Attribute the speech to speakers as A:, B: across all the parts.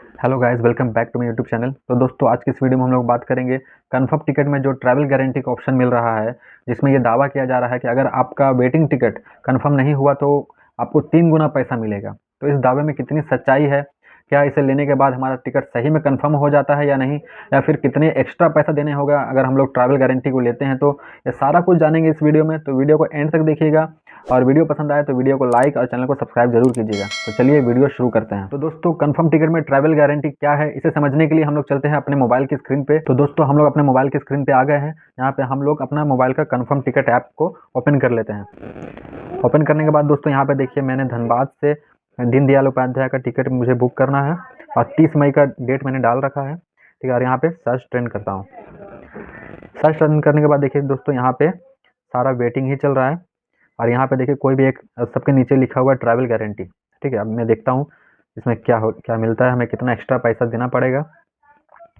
A: Hello guys, welcome back to my YouTube channel. तो दोस्तों, आज की इस वीडियो में हम लोग बात करेंगे कंफर्म टिकट में जो ट्रैवल गारंटी का ऑप्शन मिल रहा है, जिसमें ये दावा किया जा रहा है कि अगर आपका वेटिंग टिकट कंफर्म नहीं हुआ तो आपको 3 गुना पैसा मिलेगा। तो इस दावे में कितनी सच्चाई है? क्या इसे लेने के बाद हमारा टिकट सही में कंफर्म हो जाता है या नहीं, या फिर कितने एक्स्ट्रा पैसा देने होगा अगर हम लोग ट्रैवल गारंटी को लेते हैं? तो ये सारा कुछ जानेंगे इस वीडियो में, तो वीडियो को एंड तक देखिएगा। और वीडियो पसंद आए तो वीडियो को लाइक और चैनल को सब्सक्राइब जरूर कीजिएगा। तो चलिए वीडियो शुरू करते हैं। तो दोस्तों, कंफर्म टिकट में ट्रैवल गारंटी क्या है, इसे समझने के लिए हम लोग चलते हैं अपने मोबाइल की स्क्रीन पे। तो दोस्तों, हम लोग अपने मोबाइल की स्क्रीन पे आ गए हैं। यहाँ पे हम लोग अपना मोबाइल का कंफर्म टिकट ऐप को ओपन कर लेते हैं। ओपन करने के बाद दोस्तों, यहाँ पे देखिए, मैंने धनबाद से दीनदयाल उपाध्याय का टिकट मुझे बुक करना है और 30 मई का डेट मैंने डाल रखा है। ठीक है, और यहाँ पे सर्च ट्रेन करता हूँ। सर्च ट्रेन करने के बाद देखिए दोस्तों, यहाँ पे सारा वेटिंग ही चल रहा है। और यहाँ पे देखिए, कोई भी एक सबके नीचे लिखा हुआ है ट्रैवल गारंटी। ठीक है, अब मैं देखता हूँ इसमें क्या मिलता है, हमें कितना एक्स्ट्रा पैसा देना पड़ेगा,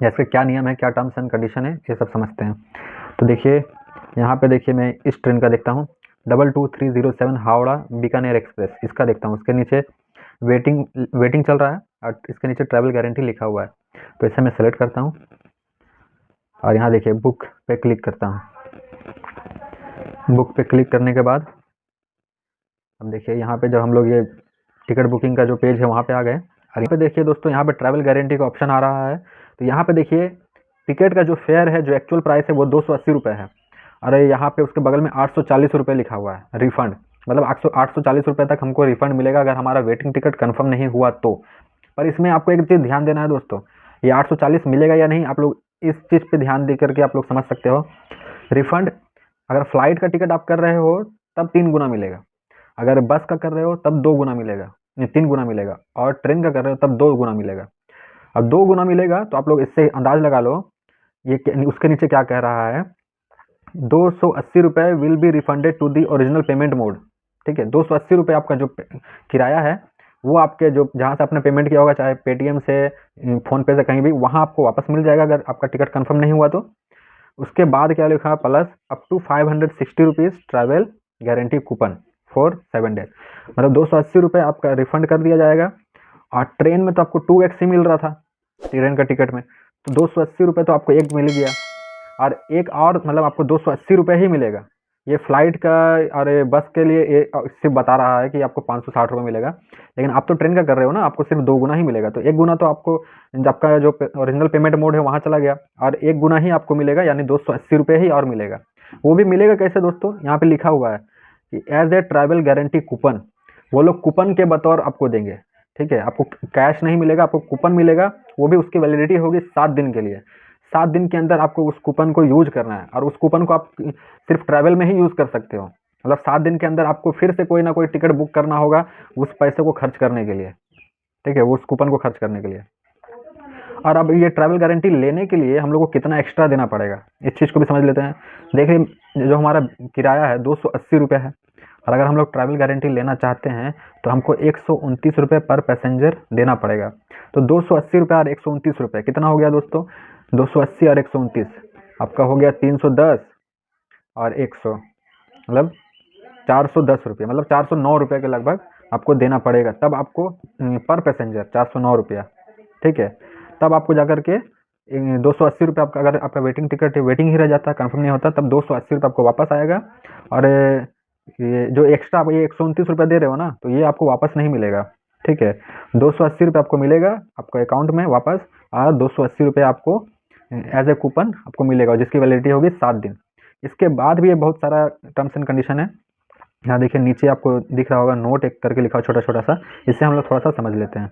A: या इसका क्या नियम है, क्या टर्म्स एंड कंडीशन है, ये सब समझते हैं। तो देखिए, यहाँ पे देखिए, मैं इस ट्रेन का देखता हूँ, 22307 हावड़ा बीकानेर एक्सप्रेस, इसका देखता हूँ। इसके नीचे वेटिंग वेटिंग चल रहा है और इसके नीचे ट्रैवल गारंटी लिखा हुआ है। तो इसे मैं सेलेक्ट करता हूँ और यहाँ देखिए, बुक पे क्लिक करता हूँ। बुक पे क्लिक करने के बाद अब देखिए, यहाँ पे जब हम लोग ये टिकट बुकिंग का जो पेज है वहाँ पे आ गए, और यहाँ पे देखिए दोस्तों, यहाँ पे ट्रैवल गारंटी का ऑप्शन आ रहा है। तो यहाँ पे देखिए, टिकट का जो फेयर है, जो एक्चुअल प्राइस है, वो 280 रुपये है। और यहाँ पे उसके बगल में 840 रुपये लिखा हुआ है रिफंड। मतलब 840 रुपये तक हमको रिफंड मिलेगा अगर हमारा वेटिंग टिकट कन्फर्म नहीं हुआ तो। पर इसमें आपको एक चीज़ ध्यान देना है दोस्तों, ये 840 मिलेगा या नहीं, आप लोग इस चीज़ पे ध्यान दे करके आप लोग समझ सकते हो। रिफंड अगर फ्लाइट का टिकट आप कर रहे हो तब 3 गुना मिलेगा, अगर बस का कर रहे हो तब 2 गुना मिलेगा, नहीं 3 गुना मिलेगा, और ट्रेन का कर रहे हो तब 2 गुना मिलेगा। अब 2 गुना मिलेगा तो आप लोग इससे अंदाज लगा लो, ये उसके नीचे क्या कह रहा है, 280 रुपये will be refunded to the original payment mode. ठीक है, 280 रुपये आपका जो किराया है, वो आपके जो जहाँ से आपने पेमेंट किया होगा, चाहे पेटीएम से, फ़ोनपे से, कहीं भी, वहाँ आपको वापस मिल जाएगा अगर आपका टिकट कन्फर्म नहीं हुआ तो। उसके बाद क्या लिखा है, plus up to 560 rupees travel guarantee coupon for 7 days. मतलब 280 रुपये आपका रिफंड कर दिया जाएगा। और ट्रेन में तो आपको 2x ही मिल रहा था ट्रेन का टिकट में, तो 280 रुपये तो आपको एक मिल गया, और एक और मतलब आपको 280 रुपये ही मिलेगा। ये फ्लाइट का और ये बस के लिए ये सिर्फ बता रहा है कि आपको 560 रुपये मिलेगा, लेकिन आप तो ट्रेन का कर रहे हो ना, आपको सिर्फ 2 गुना ही मिलेगा। तो 1 गुना तो आपको, आपका जो ओरिजिनल पेमेंट मोड है वहाँ चला गया, और 1 गुना ही आपको मिलेगा, यानी 280 रुपये ही और मिलेगा। वो भी मिलेगा कैसे दोस्तों, यहाँ पे लिखा हुआ है कि as a travel guarantee coupon, वो लोग कूपन के बतौर आपको देंगे। ठीक है, आपको कैश नहीं मिलेगा, आपको कूपन मिलेगा। वो भी उसकी वैलिडिटी होगी 7 दिन के लिए। 7 दिन के अंदर आपको उस कूपन को यूज करना है, और उस कूपन को आप सिर्फ ट्रैवल में ही यूज़ कर सकते हो। मतलब 7 दिन के अंदर आपको फिर से कोई ना कोई टिकट बुक करना होगा उस पैसे को खर्च करने के लिए। ठीक है, उस कूपन को खर्च करने के लिए। और अब ये ट्रैवल गारंटी लेने के लिए हम लोग को कितना एक्स्ट्रा देना पड़ेगा, इस चीज़ को भी समझ लेते हैं। देखिए, जो हमारा किराया है 280 रुपये है, और अगर हम लोग ट्रैवल गारंटी लेना चाहते हैं तो हमको 129 रुपये पर पैसेंजर देना पड़ेगा। तो 280 रुपये और 129 रुपये कितना हो गया दोस्तों, 280 और 129 आपका हो गया 310 और 100, मतलब 410 रुपये, मतलब 409 रुपये के लगभग आपको देना पड़ेगा। तब आपको पर पैसेंजर 409 रुपया। ठीक है, तब आपको जाकर के 280 रुपये आपका, अगर आपका वेटिंग टिकट वेटिंग ही रह जाता है, कंफर्म नहीं होता, तब 280 रुपये आपको वापस आएगा। और ये जो एक्स्ट्रा आप ये 129 रुपये दे रहे हो ना, तो ये आपको वापस नहीं मिलेगा। ठीक है, 280 रुपये आपको मिलेगा आपको अकाउंट में वापस, और 280 रुपये आपको एज ए कूपन आपको मिलेगा, जिसकी वैलिडिटी होगी 7 दिन। इसके बाद भी ये बहुत सारा टर्म्स एंड कंडीशन है। यहाँ देखिए, नीचे आपको दिख रहा होगा नोट एक करके लिखा हो छोटा छोटा सा, इससे हम लोग थोड़ा सा समझ लेते हैं।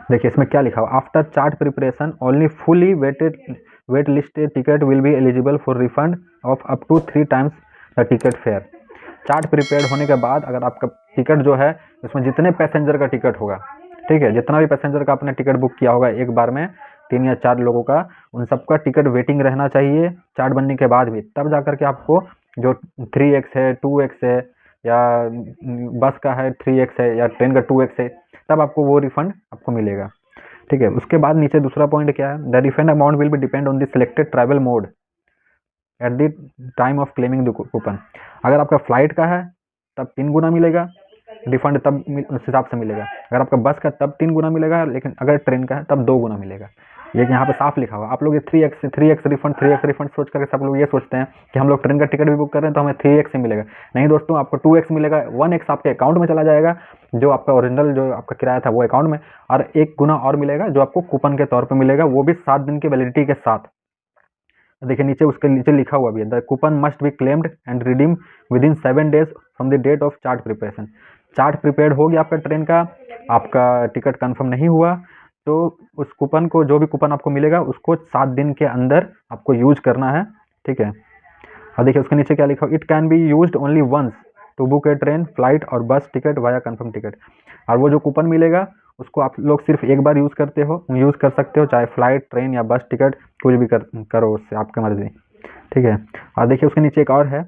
A: देखिए इसमें क्या लिखा हो, after chart preparation only fully wait listed ticket will be eligible for refund of up to 3 times the ticket fare. Chart prepared होने के बाद अगर आपका टिकट जो है, उसमें जितने पैसेंजर का टिकट होगा, ठीक है, जितना भी पैसेंजर का आपने टिकट बुक किया होगा एक बार में, 3 या 4 लोगों का, उन सबका टिकट वेटिंग रहना चाहिए चार्ट बनने के बाद भी। तब जा करके आपको जो 3x है, 2x है, या बस का है 3x है, या ट्रेन का 2x है, तब आपको वो रिफंड आपको मिलेगा। ठीक है, उसके बाद नीचे दूसरा पॉइंट क्या है, the refund amount will be depend on the selected travel mode at the time of claiming the coupon. अगर आपका फ्लाइट का है तब 3 गुना मिलेगा, रिफंड तब उस हिसाब से मिलेगा। अगर आपका बस का तब 3 गुना मिलेगा, लेकिन अगर ट्रेन का है तब 2 गुना मिलेगा। ये यहाँ पे साफ लिखा हुआ। आप लोग ये 3x रिफंड सोच करके सब लोग ये सोचते हैं कि हम लोग ट्रेन का टिकट भी बुक कर रहे हैं तो हमें 3x ही मिलेगा। नहीं दोस्तों, आपको 2x मिलेगा। 1x आपके अकाउंट में चला जाएगा, जो आपका ओरिजिनल जो आपका किराया था वो अकाउंट में, और 1 गुना और मिलेगा जो आपको कूपन के तौर पर मिलेगा, वो भी 7 दिन की वैलिडिटी के साथ। देखिए नीचे, उसके नीचे लिखा हुआ भी है, the coupon must be claimed and redeem within 7 days from the date of chart preparation. Chart prepared हो गया आपका ट्रेन का, आपका टिकट कंफर्म नहीं हुआ, तो उस कूपन को, जो भी कूपन आपको मिलेगा उसको 7 दिन के अंदर आपको यूज करना है, ठीक है। और देखिए उसके नीचे क्या लिखा हो, it can be used only once to book a train, flight और bus ticket via confirm ticket. और वो जो कूपन मिलेगा उसको आप लोग सिर्फ एक बार यूज़ कर सकते हो, चाहे फ्लाइट, ट्रेन या बस टिकट कुछ भी करो उससे, आपकी मर्जी, ठीक है। और देखिए उसके नीचे एक और है,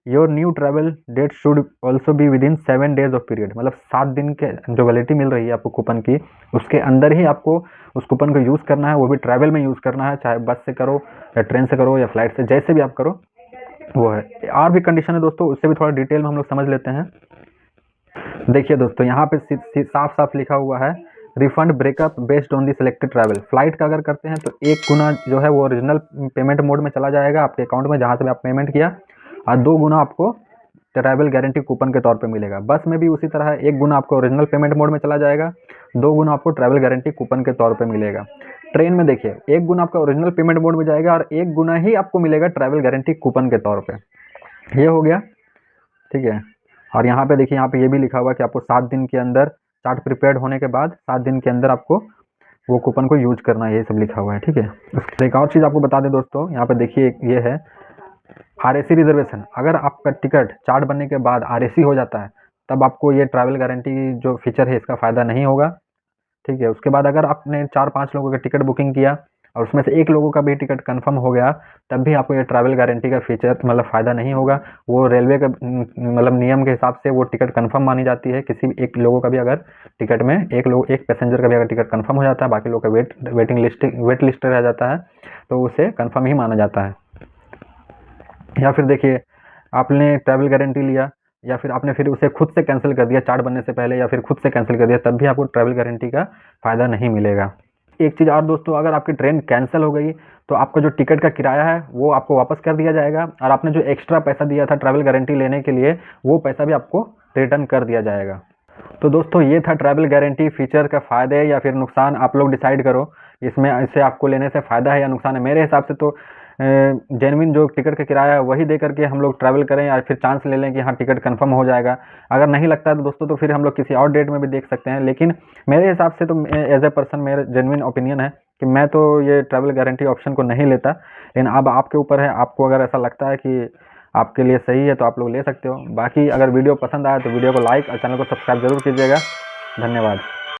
A: your new travel date should also be within 7 days of period. मतलब 7 दिन के जो वैलिडिटी मिल रही है आपको कूपन की, उसके अंदर ही आपको उस कूपन को यूज़ करना है, वो भी ट्रैवल में यूज़ करना है, चाहे बस से करो या ट्रेन से करो या फ्लाइट से, जैसे भी आप करो वो है। और भी कंडीशन है दोस्तों, उससे भी थोड़ा डिटेल में हम लोग समझ लेते हैं। देखिए दोस्तों यहाँ पे साफ साफ लिखा हुआ है, refund breakup based on the selected travel. Flight का अगर करते हैं तो 1 गुना जो है वो ओरिजिनल पेमेंट मोड में चला जाएगा आपके अकाउंट में जहाँ से भी आप पेमेंट किया, और 2 गुना आपको ट्रैवल गारंटी कूपन के तौर पे मिलेगा। बस में भी उसी तरह है, 1 गुना आपको ओरिजिनल पेमेंट मोड में चला जाएगा, 2 गुना आपको ट्रैवल गारंटी कूपन के तौर पे मिलेगा। ट्रेन में देखिए 1 गुना आपका ओरिजिनल पेमेंट मोड में जाएगा और 1 गुना ही आपको मिलेगा ट्रैवल गारंटी कूपन के तौर पे। ये हो गया, ठीक है। और यहाँ पे देखिए, यहाँ पे ये भी लिखा हुआ कि आपको 7 दिन के अंदर, चार्ट प्रिपेयर्ड होने के बाद 7 दिन के अंदर आपको वो कूपन को यूज करना है, ये सब लिखा हुआ है, ठीक है। उसके एक और चीज़ आपको बता दें दोस्तों, यहाँ पे देखिए ये है RAC रिजर्वेशन। अगर आपका टिकट चार्ट बनने के बाद RAC हो जाता है, तब आपको ये ट्रैवल गारंटी जो फीचर है इसका फ़ायदा नहीं होगा, ठीक है। उसके बाद अगर आपने 4-5 लोगों का टिकट बुकिंग किया और उसमें से 1 लोगों का भी टिकट कंफर्म हो गया, तब भी आपको ये ट्रैवल गारंटी का फीचर मतलब फ़ायदा नहीं होगा। वो रेलवे का मतलब नियम के हिसाब से वो टिकट कंफर्म मानी जाती है। किसी भी 1 लोगों का भी अगर टिकट में एक पैसेंजर का भी अगर टिकट कंफर्म हो जाता है, बाकी लोग का वेट लिस्ट रह जाता है, तो उसे कंफर्म ही माना जाता है। या फिर देखिए, आपने ट्रैवल गारंटी लिया या फिर आपने फिर उसे खुद से कैंसिल कर दिया चार्ट बनने से पहले, या फिर खुद से कैंसिल कर दिया, तब भी आपको ट्रैवल गारंटी का फ़ायदा नहीं मिलेगा। एक चीज़ और दोस्तों, अगर आपकी ट्रेन कैंसिल हो गई तो आपका जो टिकट का किराया है वो आपको वापस कर दिया जाएगा, और आपने जो एक्स्ट्रा पैसा दिया था ट्रैवल गारंटी लेने के लिए, वो पैसा भी आपको रिटर्न कर दिया जाएगा। तो दोस्तों ये था ट्रैवल गारंटी फीचर का फ़ायदे या फिर नुकसान, आप लोग डिसाइड करो इसमें, इससे आपको लेने से फ़ायदा है या नुकसान है। मेरे हिसाब से तो जेन्युइन जो टिकट का किराया है वही दे करके हम लोग ट्रैवल करें, या फिर चांस ले लें कि हाँ टिकट कंफर्म हो जाएगा। अगर नहीं लगता है तो दोस्तों तो फिर हम लोग किसी और डेट में भी देख सकते हैं। लेकिन मेरे हिसाब से तो एज ए पर्सन मेरा जेन्युइन ओपिनियन है कि मैं तो ये ट्रैवल गारंटी ऑप्शन को नहीं लेता। लेकिन अब आपके ऊपर है, आपको अगर ऐसा लगता है कि आपके लिए सही है तो आप लोग ले सकते हो। बाकी अगर वीडियो पसंद आया तो वीडियो को लाइक और चैनल को सब्सक्राइब जरूर कीजिएगा। धन्यवाद।